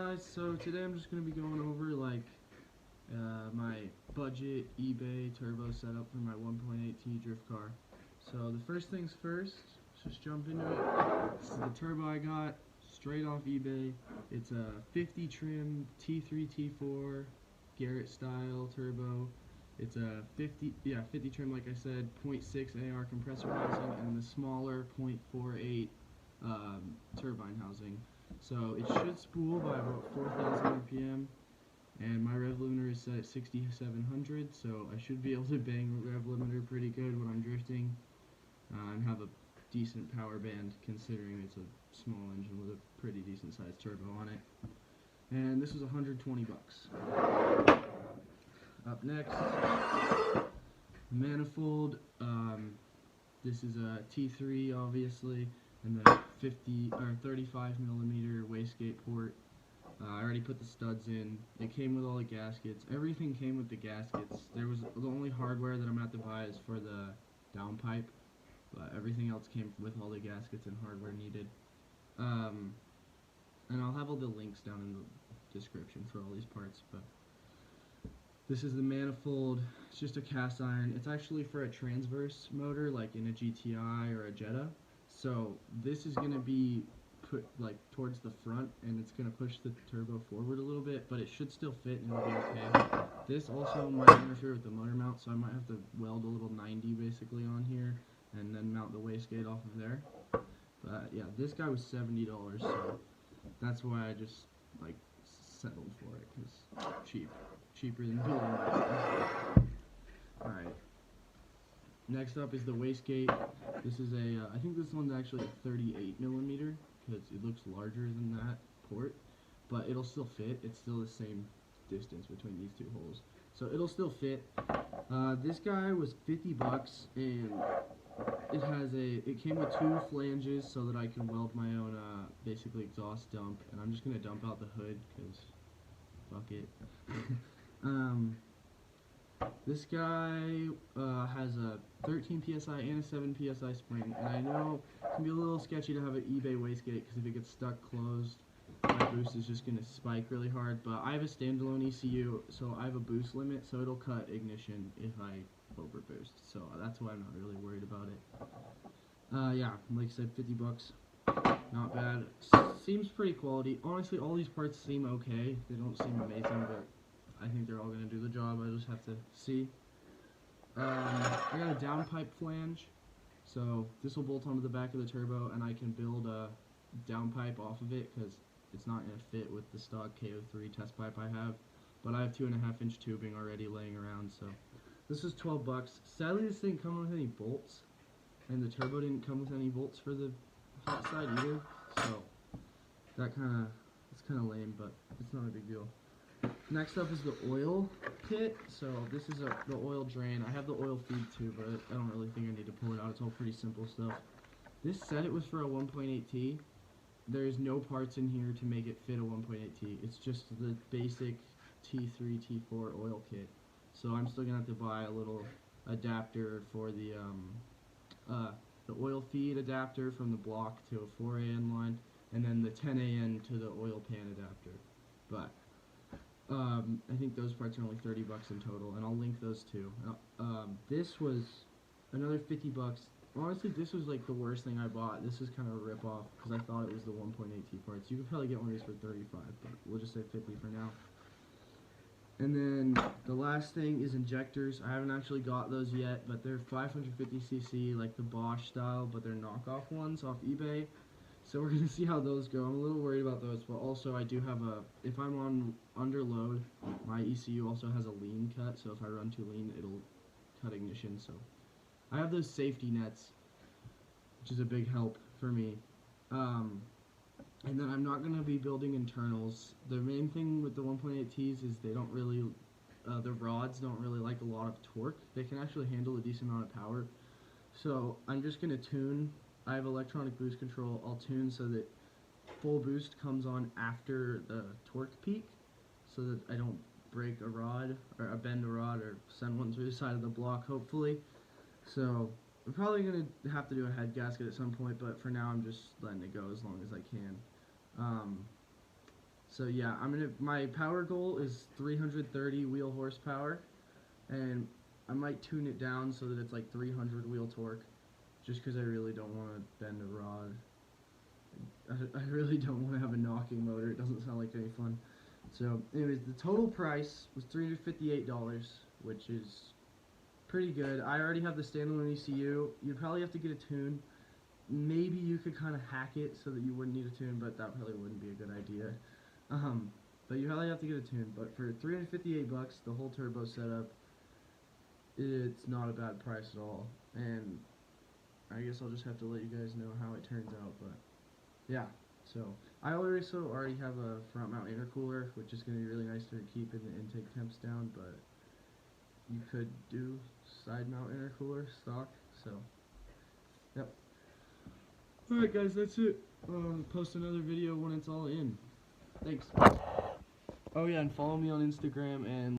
guys, so today I'm just going to be going over my budget eBay turbo setup for my 1.8T drift car. So the first things first, let's just jump into it. This is the turbo I got straight off eBay. It's a 50 trim T3 T4 Garrett style turbo. It's a 50 trim, like I said, 0.6 AR compressor housing and the smaller 0.48 turbine housing. So it should spool by about 4,000 RPM, and my rev limiter is set at 6,700, so I should be able to bang rev limiter pretty good when I'm drifting, and have a decent power band considering it's a small engine with a pretty decent sized turbo on it. And this was 120 bucks. Up next, Manifold. This is a T3 obviously, and then 35 millimeter wastegate port. I already put the studs in. It came with all the gaskets. Everything came with the gaskets. The only hardware that I'm gonna have to buy is for the downpipe, but everything else came with all the gaskets and hardware needed. And I'll have all the links down in the description for all these parts. But this is the Manifold. It's just a cast iron. It's actually for a transverse motor, like in a GTI or a Jetta. So this is going to be put towards the front, and it's going to push the turbo forward a little bit, but it should still fit and it'll be okay. This also might interfere with the motor mount, so I might have to weld a little 90 basically on here and then mount the wastegate off of there. But yeah, this guy was $70, so that's why I just settled for it, because cheaper than building that. Alright. Next up is the wastegate. This is I think this one's actually a 38 millimeter, because it looks larger than that port, but it'll still fit. It's still the same distance between these two holes, so it'll still fit. This guy was 50 bucks, and it came with 2 flanges so that I can weld my own basically exhaust dump, and I'm just gonna dump out the hood because fuck it. This guy has a 13 psi and a 7 psi spring, and I know it can be a little sketchy to have an eBay wastegate because if it gets stuck closed, my boost is just going to spike really hard. But I have a standalone ECU, so I have a boost limit, so it'll cut ignition if I overboost. So that's why I'm not really worried about it. Yeah, like I said, 50 bucks. Not bad. Seems pretty quality. Honestly, all these parts seem okay. They don't seem amazing, but I think they're all going to do the job. I just have to see. I got a downpipe flange, so this will bolt onto the back of the turbo, and I can build a downpipe off of it because it's not going to fit with the stock KO3 test pipe I have. But I have 2.5 inch tubing already laying around, so this is 12 bucks. Sadly, this didn't come with any bolts, and the turbo didn't come with any bolts for the hot side either, so it's kind of lame, but it's not a big deal. Next up is the oil kit. So this is the oil drain. I have the oil feed too, but I don't really think I need to pull it out. It's all pretty simple stuff. This said it was for a 1.8T. There's no parts in here to make it fit a 1.8T. It's just the basic T3, T4 oil kit. So I'm still gonna have to buy a little adapter for the oil feed adapter from the block to a 4AN line, and then the 10AN to the oil pan adapter. But I think those parts are only 30 bucks in total, and I'll link those too. This was another 50 bucks. Honestly, this was like the worst thing I bought. This is kind of a rip-off because I thought it was the 1.8T parts. You could probably get one of these for 35, but we'll just say 50 for now. And then the last thing is injectors. I haven't actually got those yet, but they're 550cc, like the Bosch style, but they're knockoff ones off eBay. So we're going to see how those go. I'm a little worried about those, but also I do have if I'm on under load, my ECU also has a lean cut, so if I run too lean, it'll cut ignition. So I have those safety nets, which is a big help for me. And then I'm not going to be building internals. The main thing with the 1.8Ts is they don't really, the rods don't really like a lot of torque. They can actually handle a decent amount of power. So I'm just going to tune. I have electronic boost control. I'll tune so that full boost comes on after the torque peak, so that I don't break a rod or bend a rod or send one through the side of the block, hopefully. So I'm probably going to have to do a head gasket at some point, but for now I'm just letting it go as long as I can. So yeah, my power goal is 330 wheel horsepower, and I might tune it down so that it's like 300 wheel torque, just because I really don't want to bend a rod. I really don't want to have a knocking motor. It doesn't sound like any fun. So anyways, the total price was $358, which is pretty good. I already have the standalone ECU. You'd probably have to get a tune. Maybe you could kind of hack it so that you wouldn't need a tune, but that probably wouldn't be a good idea. But you probably have to get a tune. But for $358, the whole turbo setup, it's not a bad price at all. And I guess I'll just have to let you guys know how it turns out. But yeah, so I also already have a front mount intercooler, which is going to be really nice for keeping the intake temps down. But you could do side mount intercooler stock. So yep. Alright guys, that's it. Post another video when it's all in. Thanks. Oh yeah, and follow me on Instagram and